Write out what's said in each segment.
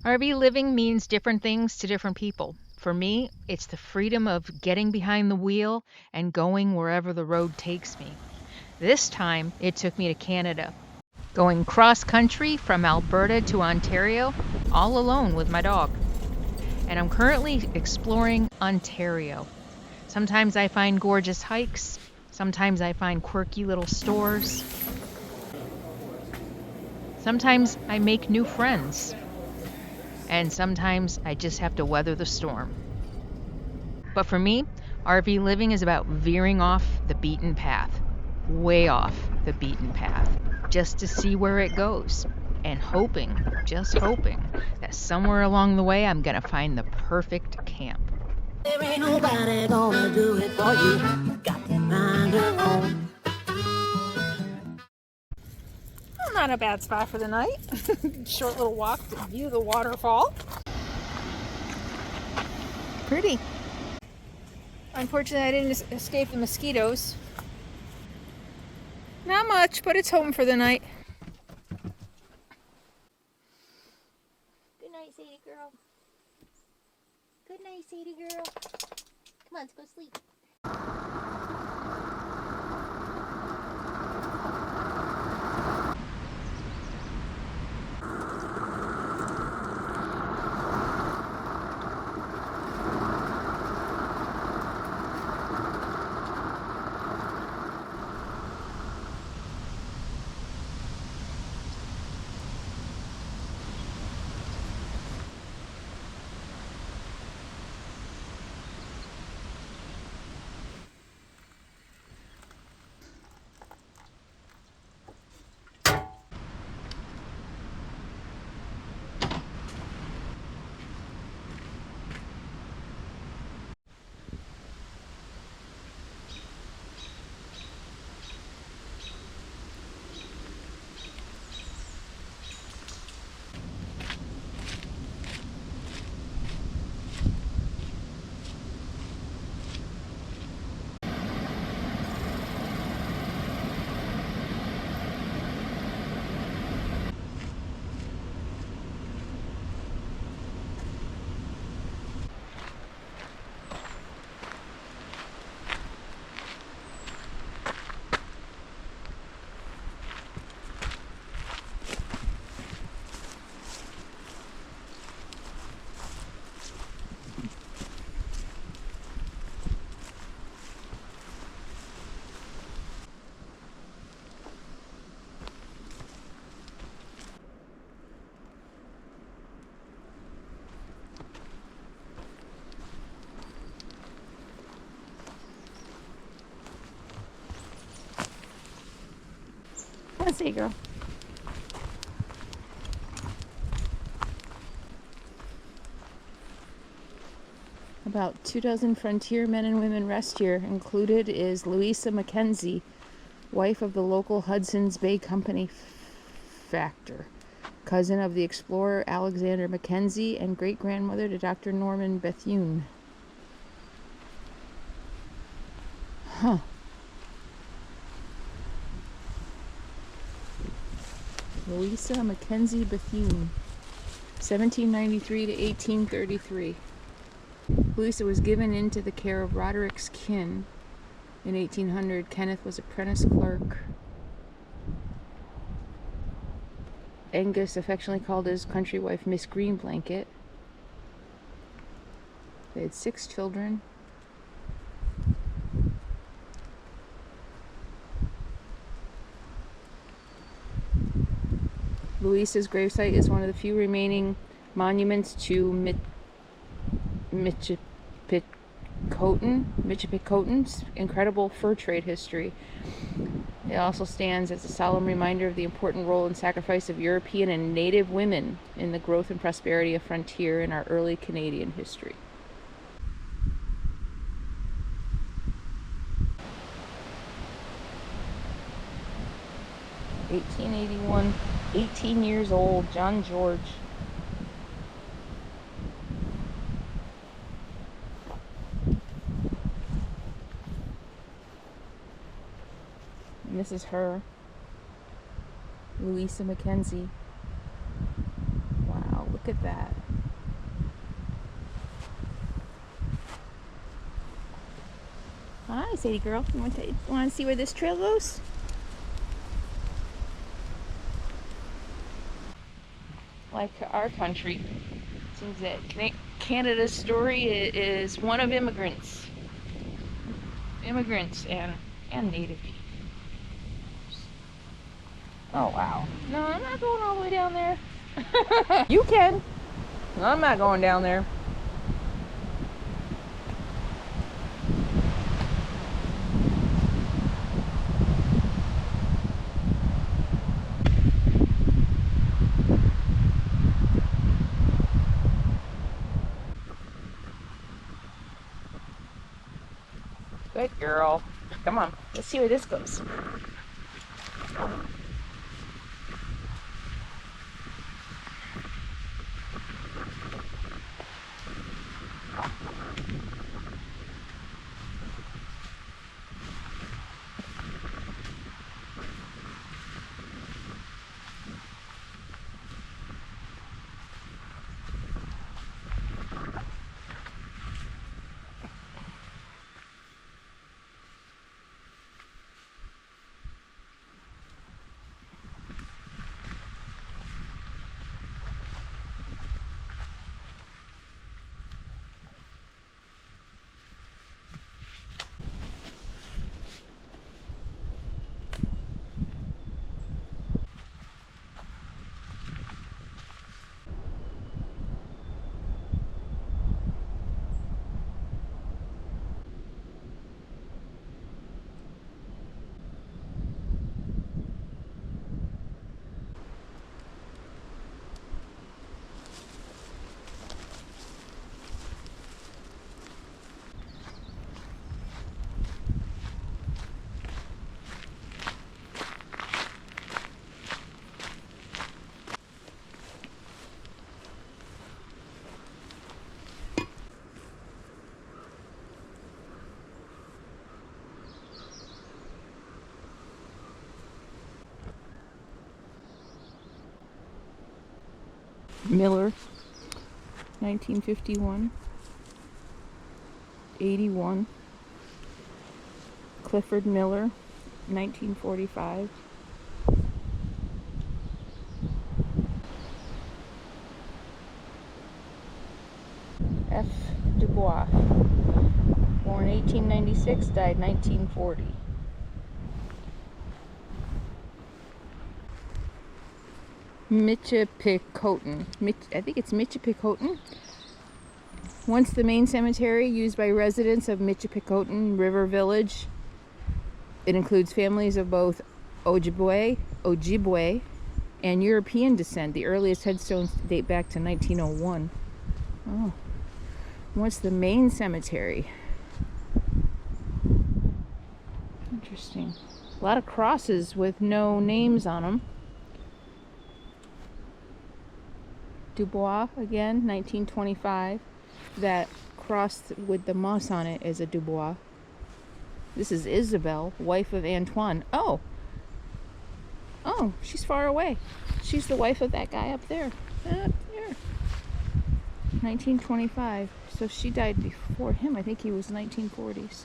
RV living means different things to different people. For me, it's the freedom of getting behind the wheel and going wherever the road takes me. This time, it took me to Canada, going cross country from Alberta to Ontario, all alone with my dog. And I'm currently exploring Ontario. Sometimes I find gorgeous hikes, sometimes I find quirky little stores. Sometimes I make new friends. And sometimes I just have to weather the storm. But for me, RV living is about veering off the beaten path, way off the beaten path, just to see where it goes. And hoping, just hoping, that somewhere along the way I'm gonna find the perfect camp. There ain't nobody gonna do it for you. You got to find your own. Well, not a bad spot for the night. Short little walk to view the waterfall. Pretty. Unfortunately, I didn't escape the mosquitoes. Not much, but it's home for the night. Good night, Sadie girl. Good night, Sadie girl. Come on, let's go sleep. Come on, Sadie girl. About 24 frontier men and women rest here. Included is Louisa Mackenzie, wife of the local Hudson's Bay Company factor, cousin of the explorer Alexander Mackenzie, and great-grandmother to Dr. Norman Bethune. Huh. Louisa Mackenzie Bethune, 1793 to 1833. Louisa was given into the care of Roderick's kin. In 1800, Kenneth was apprentice clerk. Angus affectionately called his country wife Miss Greenblanket. They had 6 children. Louisa's gravesite is one of the few remaining monuments to Michipicoten's incredible fur trade history. It also stands as a solemn reminder of the important role and sacrifice of European and Native women in the growth and prosperity of frontier in our early Canadian history. (1881), 18 years old, John George. And this is her, Louisa Mackenzie. Wow, look at that. Hi, Sadie girl. You want to see where this trail goes? Like our country, it seems that Canada's story is one of immigrants and native people. Oh wow. No, I'm not going all the way down there. You can. I'm not going down there. Good girl. Come on, let's see where this goes. Miller, 1951, 81. Clifford Miller, 1945. F. Dubois, born 1896, died 1940. Michipicoten. I think it's Michipicoten. Once the main cemetery used by residents of Michipicoten River Village. It includes families of both Ojibwe, and European descent. The earliest headstones date back to 1901. Oh. Once the main cemetery. Interesting. A lot of crosses with no names on them. Dubois, again, 1925. That cross with the moss on it is a Dubois. This is Isabel, wife of Antoine. Oh, she's far away. She's the wife of that guy up there. Up there. 1925. So she died before him. I think he was 1940s.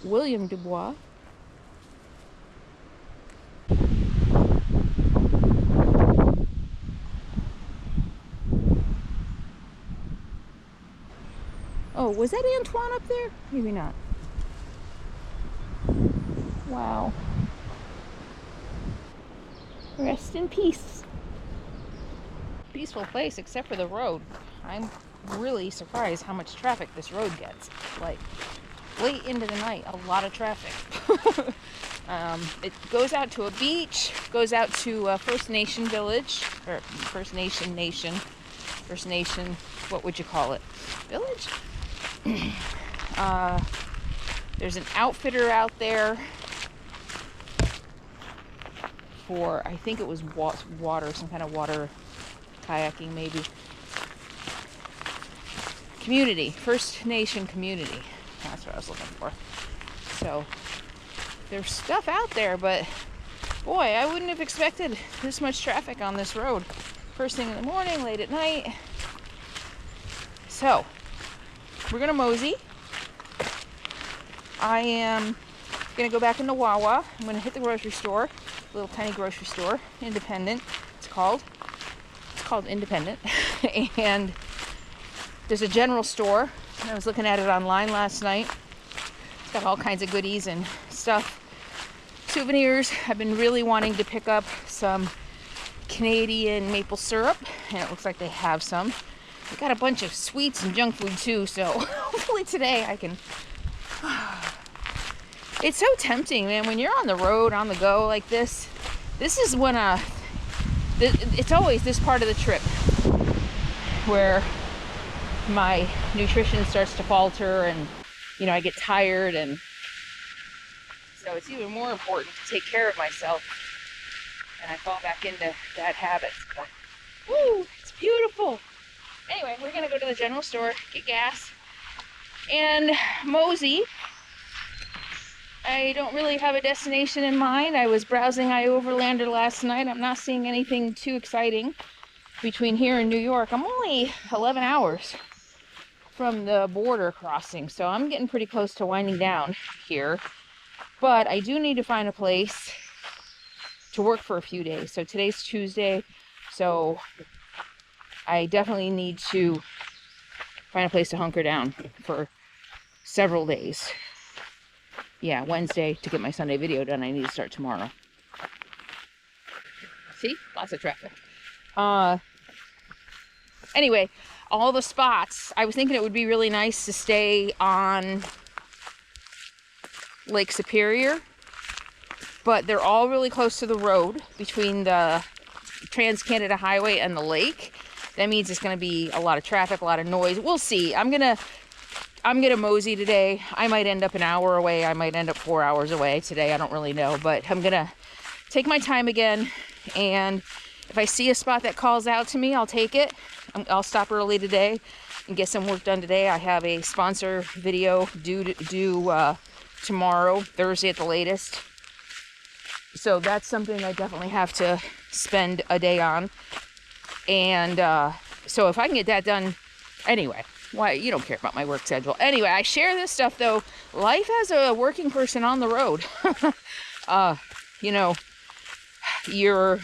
William Dubois. Oh, was that Antoine up there? Maybe not. Wow. Rest in peace. Peaceful place except for the road. I'm really surprised how much traffic this road gets. Like, late into the night, a lot of traffic. It goes out to a beach, goes out to a First Nation village, or First Nation, what would you call it? Village? There's an outfitter out there for, I think it was water, some kind of water kayaking maybe. Community, First Nation community. That's what I was looking for. So there's stuff out there, but boy, I wouldn't have expected this much traffic on this road. First thing in the morning, late at night. So, we're gonna mosey. I am gonna go back into Wawa. I'm gonna hit the grocery store, little tiny grocery store, independent. It's called Independent. And there's a general store. I was looking at it online last night. It's got all kinds of goodies and stuff. Souvenirs. I've been really wanting to pick up some Canadian maple syrup, and it looks like they have some. They got a bunch of sweets and junk food too, so hopefully today I can. It's so tempting, man, when you're on the road, on the go like this. This is when it's always this part of the trip where my nutrition starts to falter, and I get tired, and so it's even more important to take care of myself, and I fall back into bad habits. But woo, it's beautiful. Anyway, we're gonna go to the general store, get gas, and mosey. I don't really have a destination in mind. I was browsing iOverlander last night. I'm not seeing anything too exciting between here and New York. I'm only 11 hours from the border crossing, so I'm getting pretty close to winding down here. But I do need to find a place to work for a few days. So today's Tuesday, so I definitely need to find a place to hunker down for several days. Yeah, Wednesday to get my Sunday video done. I need to start tomorrow. See? Lots of traffic. Anyway, all the spots. I was thinking it would be really nice to stay on Lake Superior, but they're all really close to the road between the Trans-Canada Highway and the lake. That means it's going to be a lot of traffic, a lot of noise. We'll see. I'm gonna mosey today. I might end up an hour away. I might end up 4 hours away today. I don't really know, but I'm gonna take my time again. And if I see a spot that calls out to me, I'll take it. I'll stop early today and get some work done today. I have a sponsor video due tomorrow, Thursday at the latest. So that's something I definitely have to spend a day on. And so if I can get that done, anyway. Why, you don't care about my work schedule. Anyway, I share this stuff though. Life as a working person on the road. Your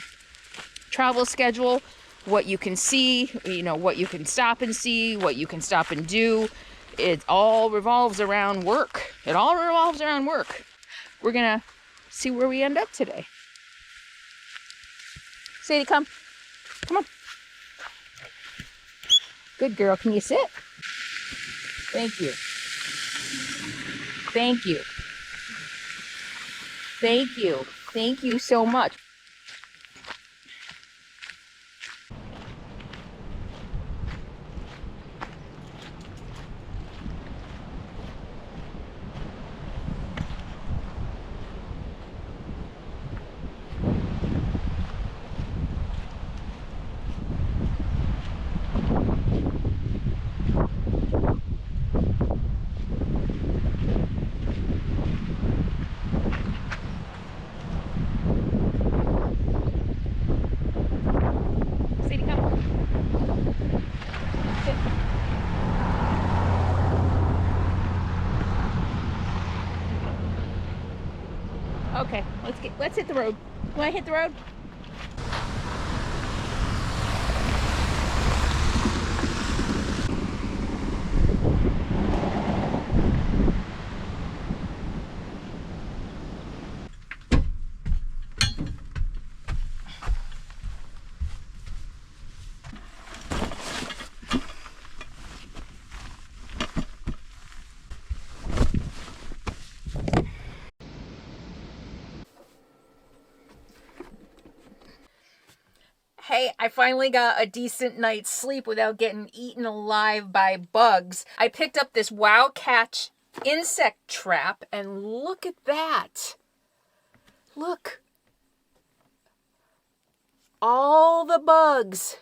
travel schedule, what you can see, what you can stop and see, what you can stop and do. It all revolves around work. It all revolves around work. We're gonna see where we end up today. Sadie, come. Come on. Good girl. Can you sit? Thank you. Thank you. Thank you. Thank you so much. Okay, let's hit the road. You wanna hit the road? Hey, I finally got a decent night's sleep without getting eaten alive by bugs. I picked up this Wow Catch insect trap, and look at that. Look. All the bugs.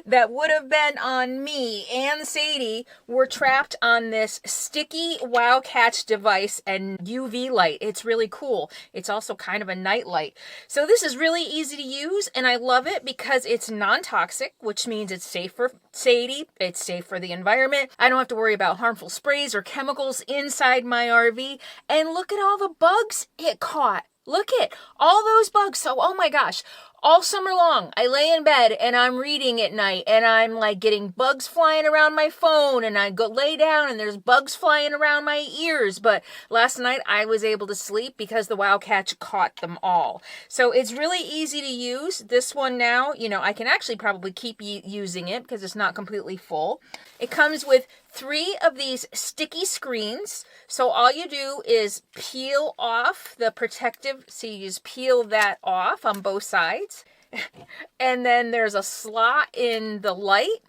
that would have been on me and Sadie were trapped on this sticky Wow Catch device and UV light. It's really cool. It's also kind of a night light. So this is really easy to use, and I love it because it's non-toxic, which means it's safe for Sadie. It's safe for the environment. I don't have to worry about harmful sprays or chemicals inside my RV. And look at all the bugs it caught. Look at all those bugs. So, oh my gosh, all summer long, I lay in bed and I'm reading at night and I'm like getting bugs flying around my phone, and I go lay down and there's bugs flying around my ears. But last night I was able to sleep because the Wow Catch caught them all. So it's really easy to use. This one now, you know, I can actually probably keep using it because it's not completely full. It comes with 3 of these sticky screens. So all you do is peel off the protective, so you just peel that off on both sides. And then there's a slot in the light,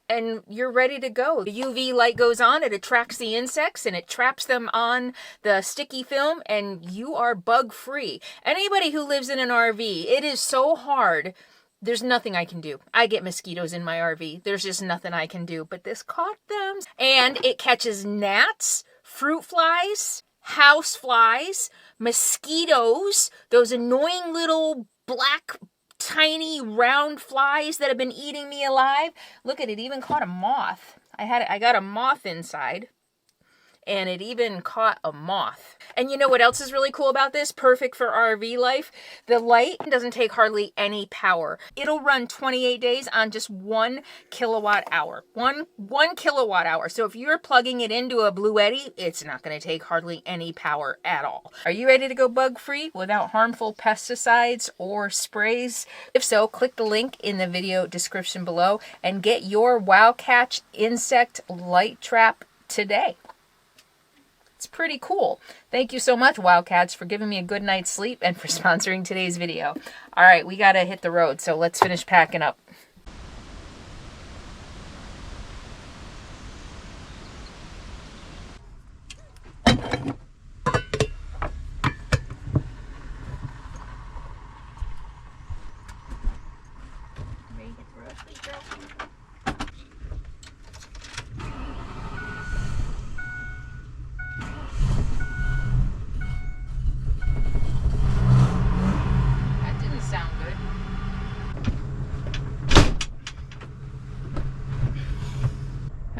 and you're ready to go. The UV light goes on, it attracts the insects and it traps them on the sticky film, and you are bug free. Anybody who lives in an RV, it is so hard. There's nothing I can do. I get mosquitoes in my RV. There's just nothing I can do. But this caught them. And it catches gnats, fruit flies, house flies, mosquitoes, those annoying little black, tiny, round flies that have been eating me alive. Look at it, even caught a moth. I got a moth inside. And it even caught a moth. And you know what else is really cool about this? Perfect for RV life. The light doesn't take hardly any power. It'll run 28 days on just 1 kilowatt hour. One kilowatt hour. So if you're plugging it into a Bluetti, it's not going to take hardly any power at all. Are you ready to go bug free without harmful pesticides or sprays? If so, click the link in the video description below and get your Wow Catch insect light trap today. It's pretty cool. Thank you so much, Wow Catch, for giving me a good night's sleep and for sponsoring today's video. All right, we got to hit the road, so let's finish packing up.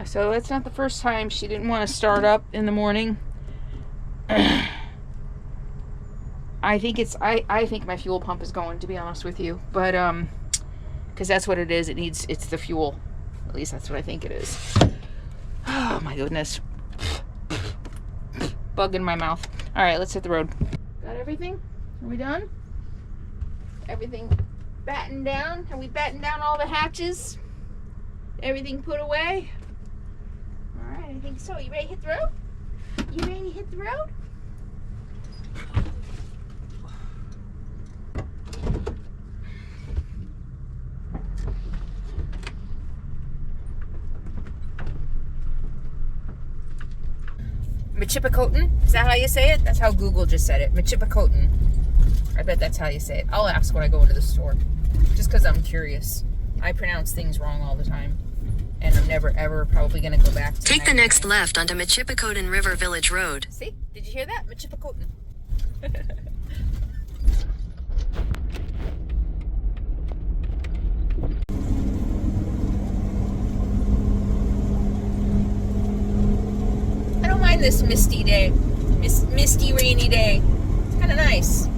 So that's not the first time she didn't want to start up in the morning. I think my fuel pump is going, to be honest with you. But because that's what it is. It's the fuel. At least that's what I think it is. Oh my goodness. Bug in my mouth. All right, let's hit the road. Got everything? Are we done? Everything battened down? Have we battened down all the hatches? Everything put away? Alright, I think so. You ready to hit the road? You ready to hit the road? Machipicotin? Is that how you say it? That's how Google just said it. Machipicotin. I bet that's how you say it. I'll ask when I go into the store. Just because I'm curious. I pronounce things wrong all the time. And I'm never, ever probably going to go back to Take the next left onto Machipicotin River Village Road. See? Did you hear that? Machipicotin. I don't mind this misty day. Misty, rainy day. It's kind of nice.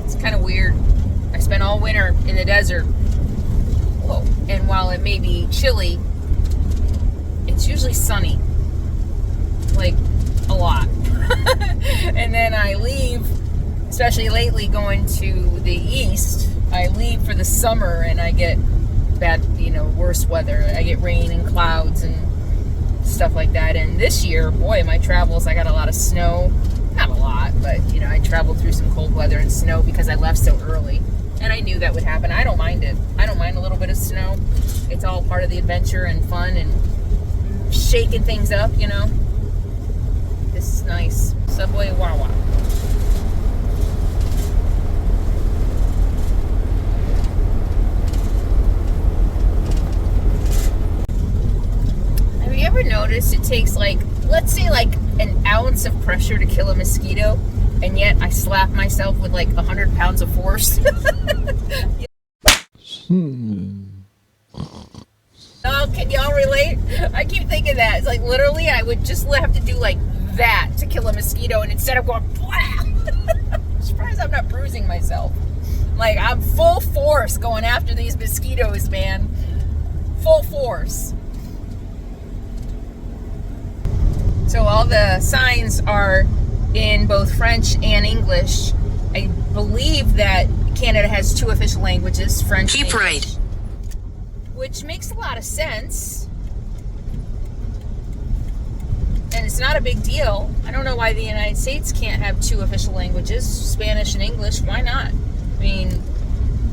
It's kind of weird. I spent all winter in the desert. Whoa. And while it may be chilly, it's usually sunny. Like, a lot. And then I leave, especially lately going to the east, I leave for the summer and I get bad, worse weather. I get rain and clouds and stuff like that. And this year, boy, my travels, I got a lot of snow. Not a lot, but, I traveled through some cold weather and snow because I left so early. And I knew that would happen. I don't mind it. I don't mind a little bit of snow. It's all part of the adventure and fun and shaking things up, This is nice. Subway Wawa. takes like, let's say like an ounce of pressure to kill a mosquito, and yet I slap myself with like 100 pounds of force. Oh, can y'all relate? I keep thinking that. It's like literally I would just have to do like that to kill a mosquito, and instead of going, I'm surprised I'm not bruising myself. Like, I'm full force going after these mosquitoes, man. Full force. So all the signs are in both French and English. I believe that Canada has 2 official languages, French and Keep English. right. Which makes a lot of sense. And it's not a big deal. I don't know why the United States can't have 2 official languages, Spanish and English. Why not? I mean,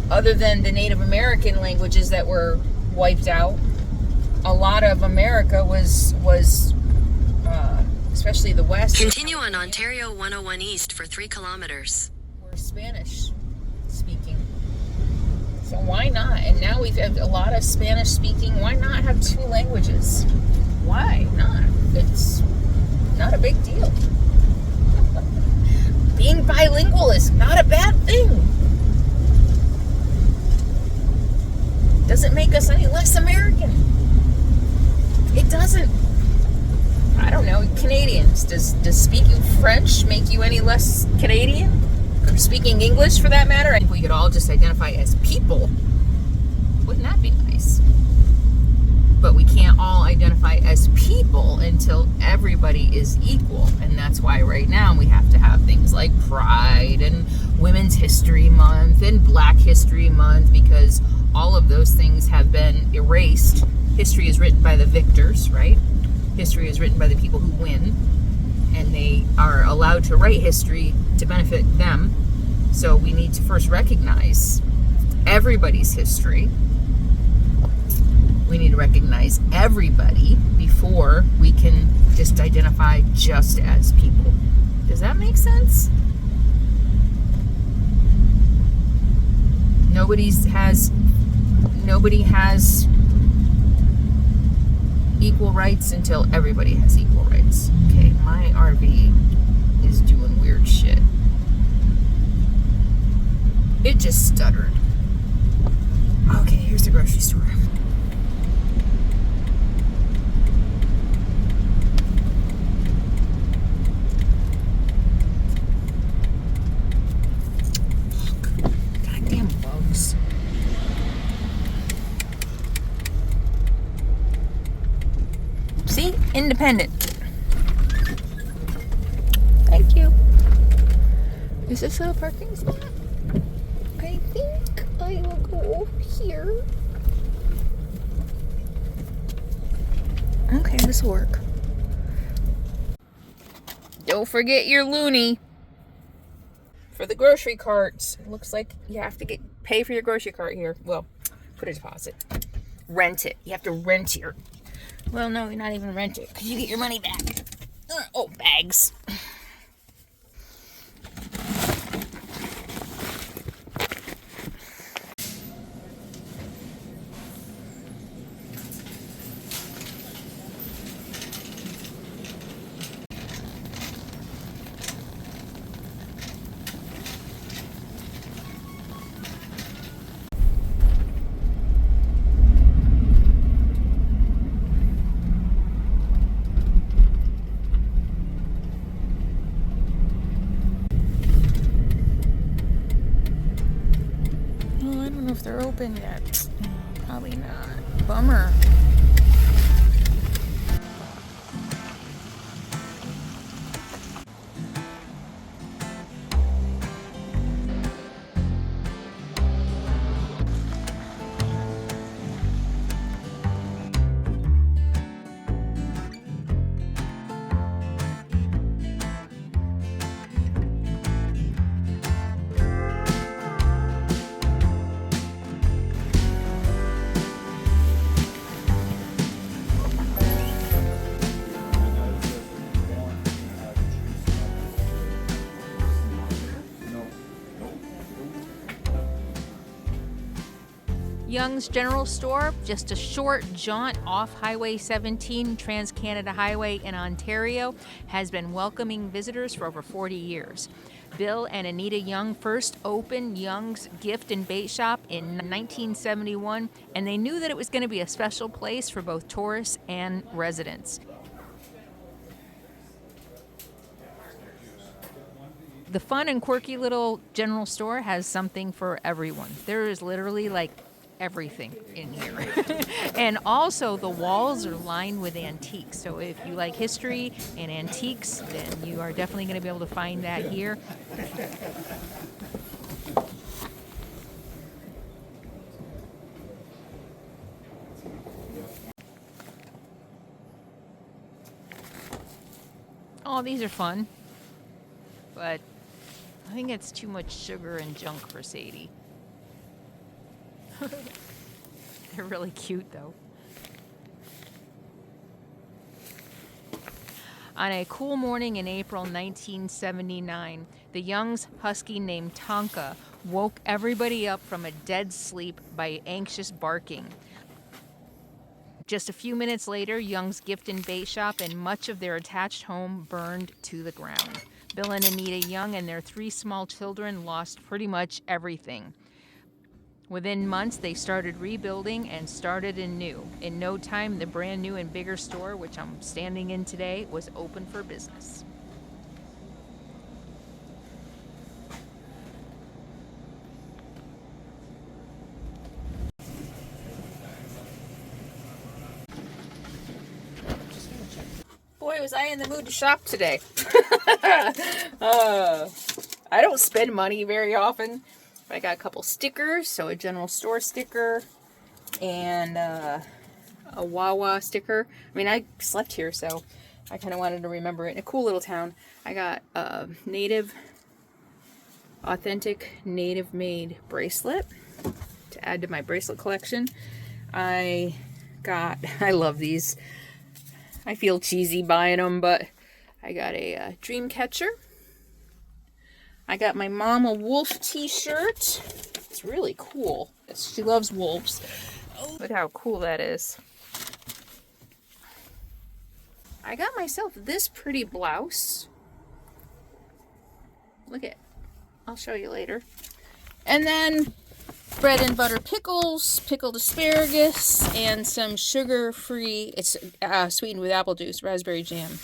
other than the Native American languages that were wiped out, a lot of America was especially the West. Continue on Ontario 101 East for 3 kilometers. Were Spanish speaking. So why not? And now we've had a lot of Spanish speaking. Why not have 2 languages? Why not? It's not a big deal. Being bilingual is not a bad thing. Doesn't make us any less American. It doesn't. I don't know, Canadians. Does speaking French make you any less Canadian? Or speaking English, for that matter? I think we could all just identify as people. Wouldn't that be nice? But we can't all identify as people until everybody is equal. And that's why right now we have to have things like Pride and Women's History Month and Black History Month, because all of those things have been erased. History is written by the victors, right? History is written by the people who win, and they are allowed to write history to benefit them. So we need to first recognize everybody's history. We need to recognize everybody before we can just identify just as people. Does that make sense? Nobody has equal rights until everybody has equal rights. Okay, my RV is doing weird shit. It just stuttered. Okay, here's the grocery store. Goddamn bugs. See? Independent. Thank you. Is this a parking spot? I think I will go over here. Okay, this will work. Don't forget your loonie. For the grocery carts, it looks like you have to pay for your grocery cart here. Well, put a deposit. Rent it. You have to rent your... Well, no, you're not even rent it, because you get your money back. Oh, bags. If they're open yet. Probably not. Bummer. Young's General Store, just a short jaunt off Highway 17, Trans-Canada Highway in Ontario, has been welcoming visitors for over 40 years. Bill and Anita Young first opened Young's Gift and Bait Shop in 1971, and they knew that it was going to be a special place for both tourists and residents. The fun and quirky little general store has something for everyone. There is literally like everything in here. And also the walls are lined with antiques. So if you like history and antiques, then you are definitely going to be able to find that here. Oh, these are fun. But I think it's too much sugar and junk for Sadie. They're really cute, though. On a cool morning in April 1979, the Young's husky named Tonka woke everybody up from a dead sleep by anxious barking. Just a few minutes later, Young's Gift and Bait Shop and much of their attached home burned to the ground. Bill and Anita Young and their 3 small children lost pretty much everything. Within months, they started rebuilding and started anew. In no time, the brand new and bigger store, which I'm standing in today, was open for business. Boy, was I in the mood to shop today. I don't spend money very often. I got a couple stickers, so a general store sticker and a Wawa sticker. I mean, I slept here, so I kind of wanted to remember it. In a cool little town. I got a authentic native made bracelet to add to my bracelet collection. I love these. I feel cheesy buying them, but I got a dream catcher. I got my mom a wolf t-shirt. It's really cool. She loves wolves. Oh, look how cool that is. I got myself this pretty blouse. Look at it. I'll show you later. And then bread and butter pickles, pickled asparagus, and some sugar-free, it's sweetened with apple juice, raspberry jam.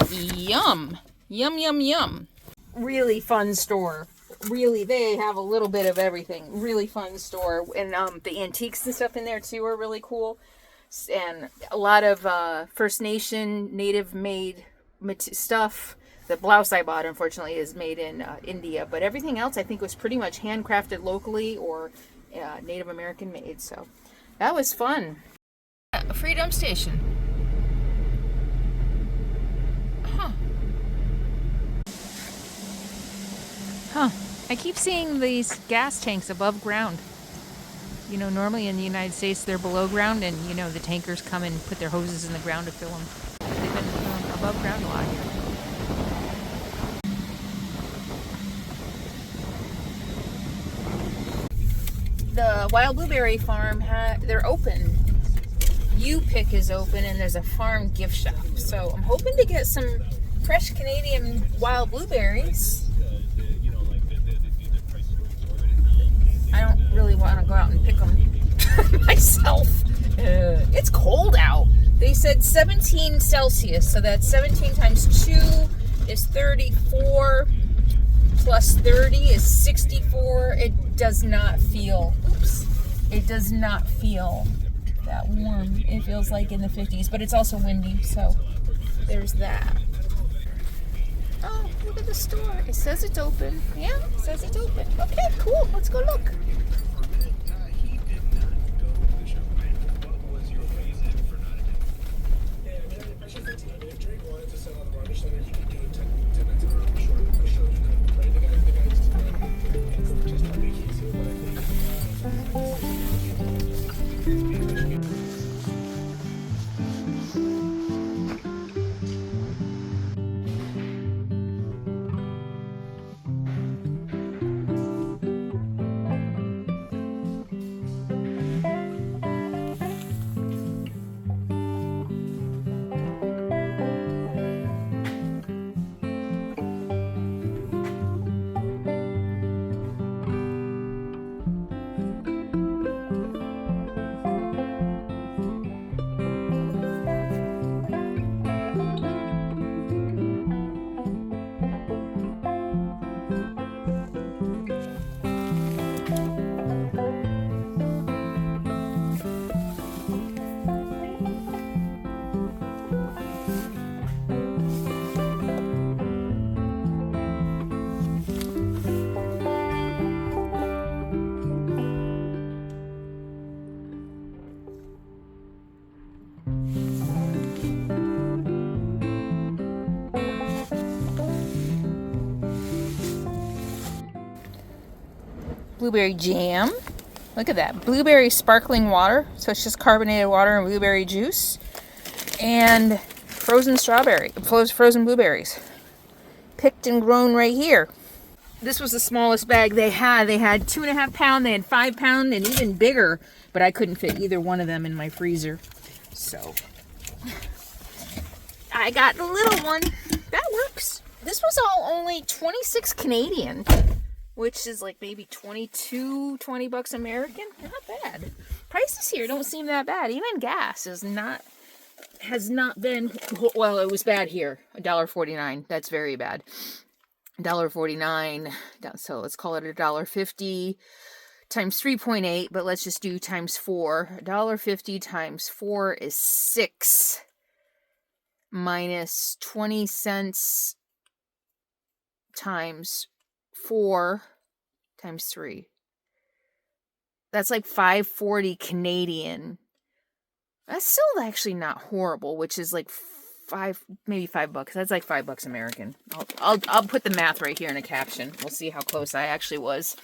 Yum! Yum, yum, yum. Really fun store. Really, they have a little bit of everything. Really fun store. And the antiques and stuff in there too are really cool. And a lot of First Nation, native made stuff. The blouse I bought, unfortunately, is made in India. But everything else I think was pretty much handcrafted locally or Native American made. So that was fun. A free dump station. Huh. I keep seeing these gas tanks above ground. You know, normally in the United States they're below ground and, you know, the tankers come and put their hoses in the ground to fill them. They've been above ground a lot here. The Wild Blueberry Farm, they're open. U-Pick is open and there's a farm gift shop. So I'm hoping to get some fresh Canadian wild blueberries. I don't really want to go out and pick them myself. It's cold out. They said 17 Celsius, so that's 17 times 2 is 34, plus 30 is 64. It does not feel, it does not feel that warm. It feels like in the 50s, but it's also windy, so there's that. Oh, look at the store. It says it's open. Yeah, it says it's open. Okay, cool. Let's go look. blueberry jam. Look at that. Blueberry sparkling water. So it's just carbonated water and blueberry juice. And frozen blueberries. Picked and grown right here. This was the smallest bag they had. They had 2.5 pound, they had 5 pound, and even bigger. But I couldn't fit either one of them in my freezer. So I got the little one. That works. This was all only 26 Canadian, which is like maybe 20 bucks American. Not bad. Prices here don't seem that bad. Even gas has not been, well, it was bad here. $1.49. That's very bad. $1.49. So let's call it $1.50 times 3.8, but let's just do times 4. $1.50 times 4 is 6 minus 20 cents times 4 times 3. That's like $5.40 Canadian. That's still actually not horrible, which is like maybe $5. That's like $5 American. I'll put the math right here in a caption. We'll see how close I actually was.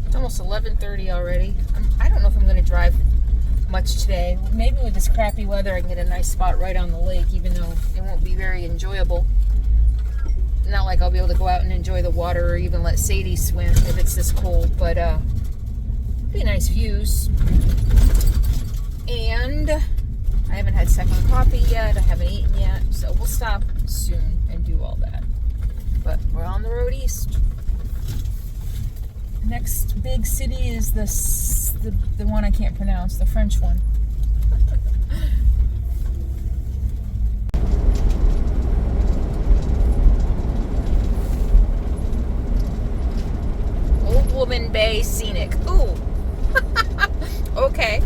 It's almost 11:30 already. I don't know if I'm going to drive much today. Maybe with this crappy weather I can get a nice spot right on the lake, even though it won't be very enjoyable. Not like I'll be able to go out and enjoy the water or even let Sadie swim if it's this cold, but pretty nice views. And I haven't had second coffee yet. I haven't eaten yet, so we'll stop soon and do all that. But we're on the road east. Next big city is the one I can't pronounce, the French one. Old Woman Bay Scenic. Ooh. Okay.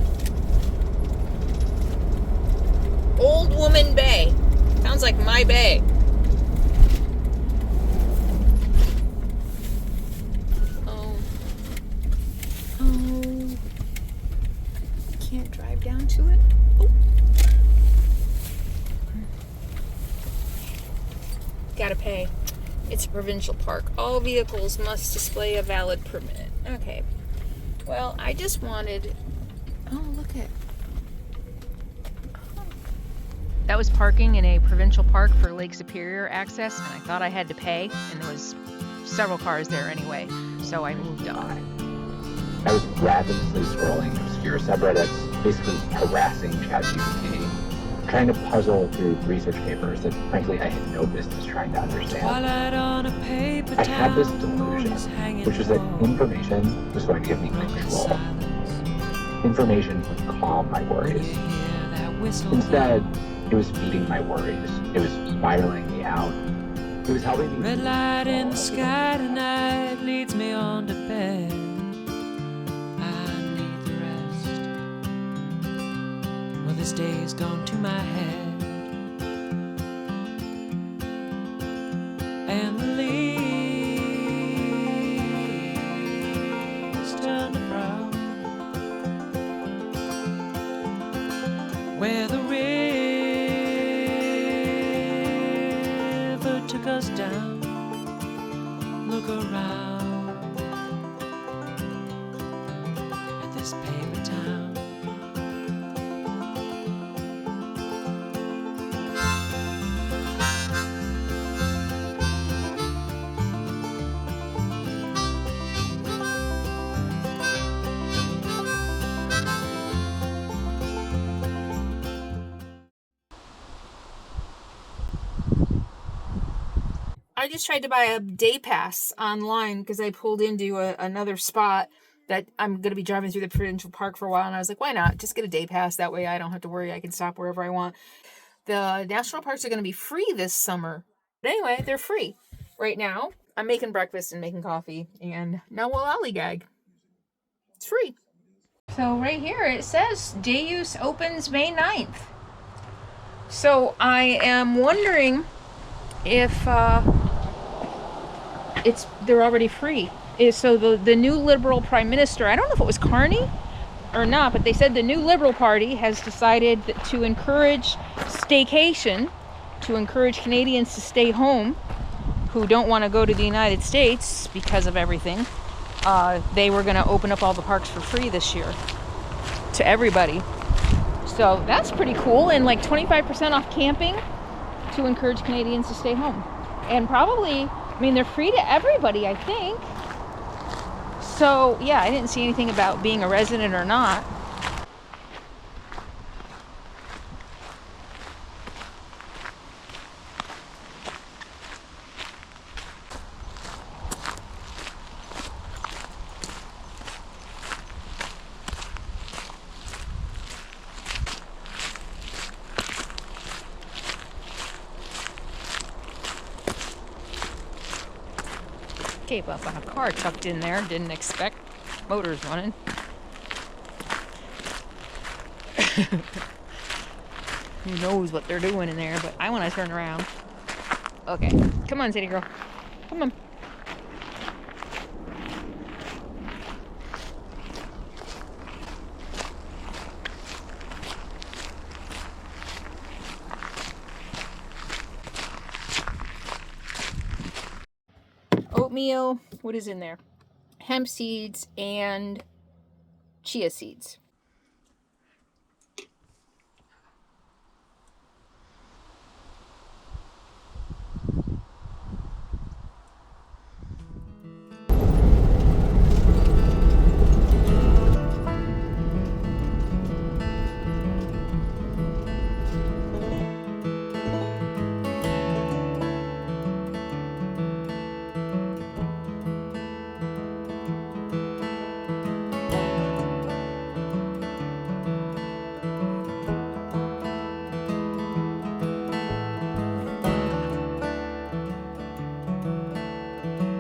Old Woman Bay. Sounds like my bay. Can't drive down to it. Oh. Gotta pay. It's a provincial park. All vehicles must display a valid permit. Okay. Well, I just wanted... Oh, look at... That was parking in a provincial park for Lake Superior access, and I thought I had to pay, and there was several cars there anyway, so I moved on. I was ravenously scrolling obscure subreddits, basically harassing ChatGPT, trying to puzzle through research papers that frankly I had no business trying to understand. I had this delusion, which was that information was going to give me control. Information would calm my worries. Instead, it was feeding my worries. It was spiraling me out. It was helping me. Red light in the sky tonight leads me on to bed. This day's gone to my head, and the leaves turn to brown where the river took us down. Look around at this paper town. I just tried to buy a day pass online because I pulled into another spot that I'm going to be driving through the provincial park for a while. And I was like, why not? Just get a day pass. That way I don't have to worry. I can stop wherever I want. The national parks are going to be free this summer. But anyway, they're free. Right now, I'm making breakfast and making coffee. And now we'll lollygag. It's free. So right here it says day use opens May 9th. So I am wondering if they're already free. So the new Liberal Prime Minister, I don't know if it was Carney or not, but they said the new Liberal Party has decided to encourage staycation, to encourage Canadians to stay home who don't want to go to the United States because of everything. they were going to open up all the parks for free this year to everybody. So that's pretty cool. And like 25% off camping to encourage Canadians to stay home. And probably, I mean, they're free to everybody, I think. So yeah, I didn't see anything about being a resident or not. Gave up on a car tucked in there, didn't expect motors running. Who knows what they're doing in there, but I want to turn around. Okay, come on, city girl. Come on. Oatmeal, what is in there? Hemp seeds and chia seeds.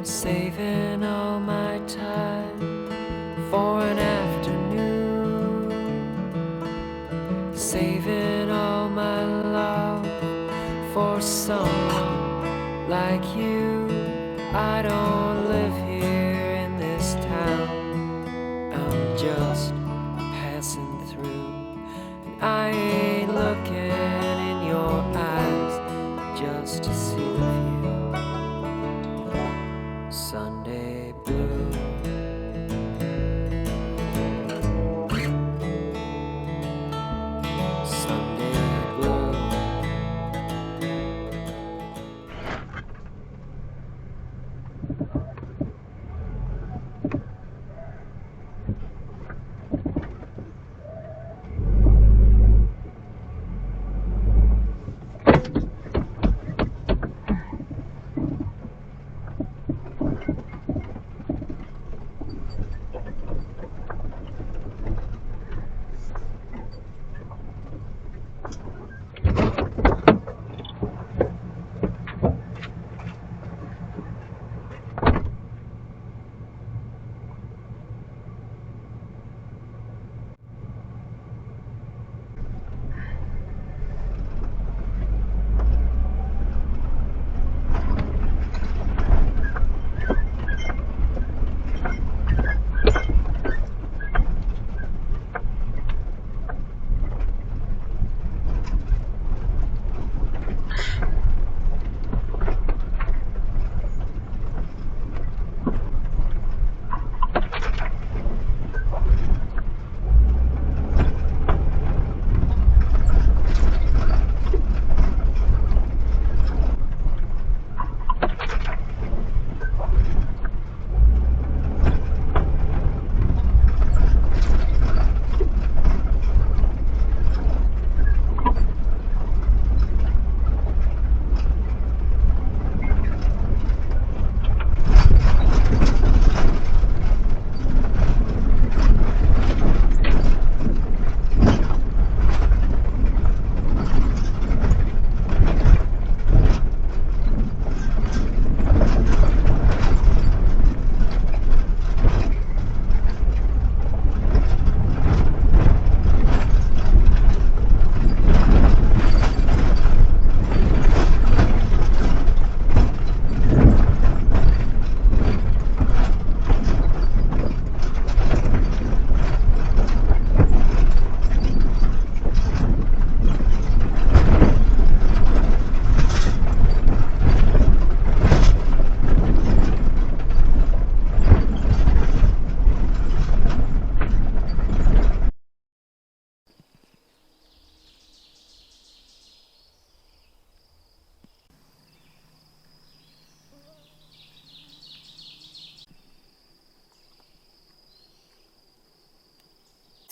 Saving all my time for an afternoon. Saving all my love for someone like you. I don't live here in this town. I'm just passing through. And I ain't looking in your eyes just to see the view. Sunday blue. Sunday blue.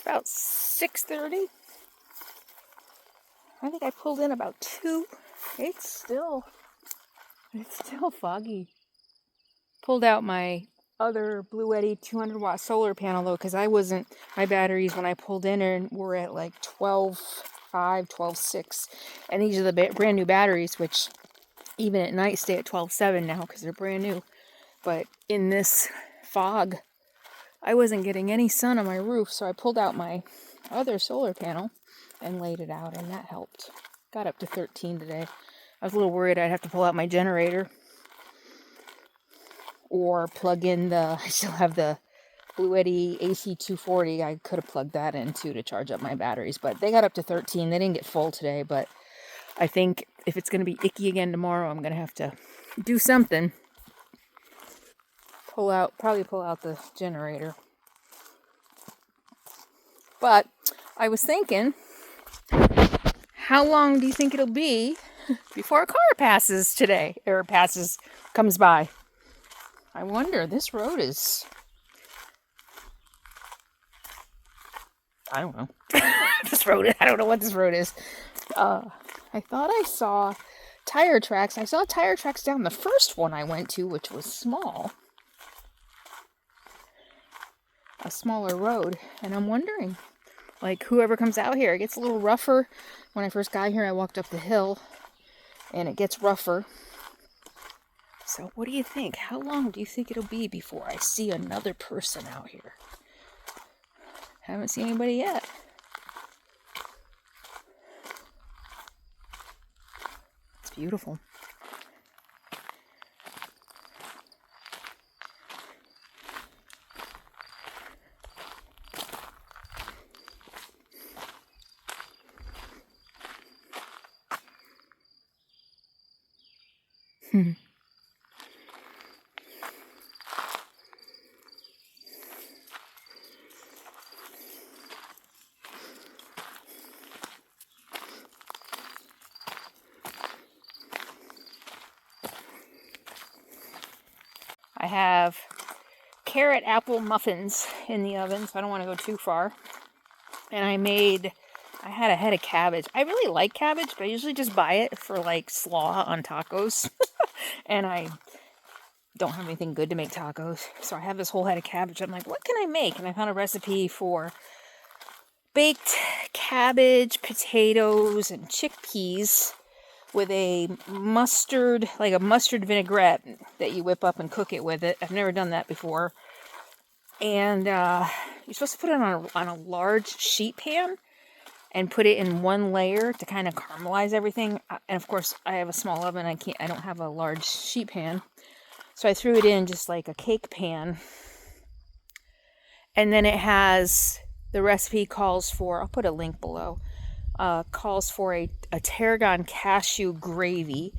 about 6:30. I think I pulled in about 2. It's still foggy. Pulled out my other Bluetti 200 watt solar panel though, because my batteries when I pulled in were at like 12.5, 12.6, and these are the brand new batteries, which even at night stay at 12.7 now because they're brand new. But in this fog, I wasn't getting any sun on my roof, so I pulled out my other solar panel and laid it out, and that helped. Got up to 13 today. I was a little worried I'd have to pull out my generator or plug in I still have the Bluetti AC240. I could have plugged that in too to charge up my batteries, but they got up to 13. They didn't get full today, but I think if it's going to be icky again tomorrow, I'm going to have to do something. Probably pull out the generator. But I was thinking, how long do you think it'll be before a car passes today, or comes by? I wonder, this road is, I don't know. I don't know what this road is. I thought I saw tire tracks. I saw tire tracks down the first one I went to, which was small. A smaller road. And I'm wondering, like, whoever comes out here, it gets a little rougher. When I first got here, I walked up the hill, and it gets rougher. So what do you think? How long do you think it'll be before I see another person out here? Haven't seen anybody yet. It's beautiful. I have carrot apple muffins in the oven, so I don't want to go too far. And I had a head of cabbage. I really like cabbage, but I usually just buy it for like slaw on tacos. And I don't have anything good to make tacos. So I have this whole head of cabbage. I'm like, what can I make? And I found a recipe for baked cabbage, potatoes, and chickpeas with a mustard vinaigrette that you whip up and cook it with it. I've never done that before. And you're supposed to put it on a large sheet pan and put it in one layer to kind of caramelize everything. And of course, I have a small oven. I don't have a large sheet pan. So I threw it in just like a cake pan. And then it has, the recipe calls for, I'll put a link below, calls for a tarragon cashew gravy.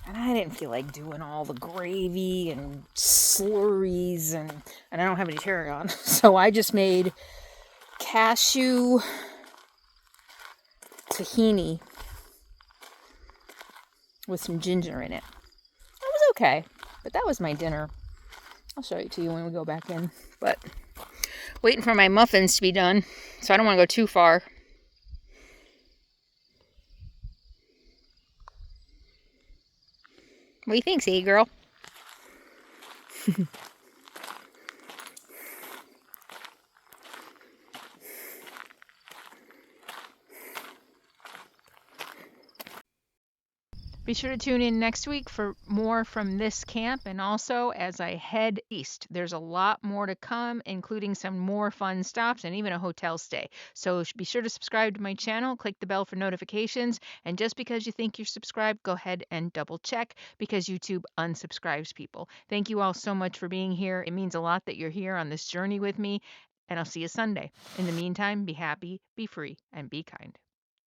And I didn't feel like doing all the gravy and slurries, and I don't have any tarragon. So I just made cashew tahini with some ginger in it. It was okay, but that was my dinner. I'll show it to you when we go back in. But waiting for my muffins to be done, so I don't want to go too far. What do you think, Sadie girl? Be sure to tune in next week for more from this camp, and also as I head east. There's a lot more to come, including some more fun stops and even a hotel stay. So be sure to subscribe to my channel, click the bell for notifications, and just because you think you're subscribed, go ahead and double check, because YouTube unsubscribes people. Thank you all so much for being here. It means a lot that you're here on this journey with me, and I'll see you Sunday. In the meantime, be happy, be free, and be kind.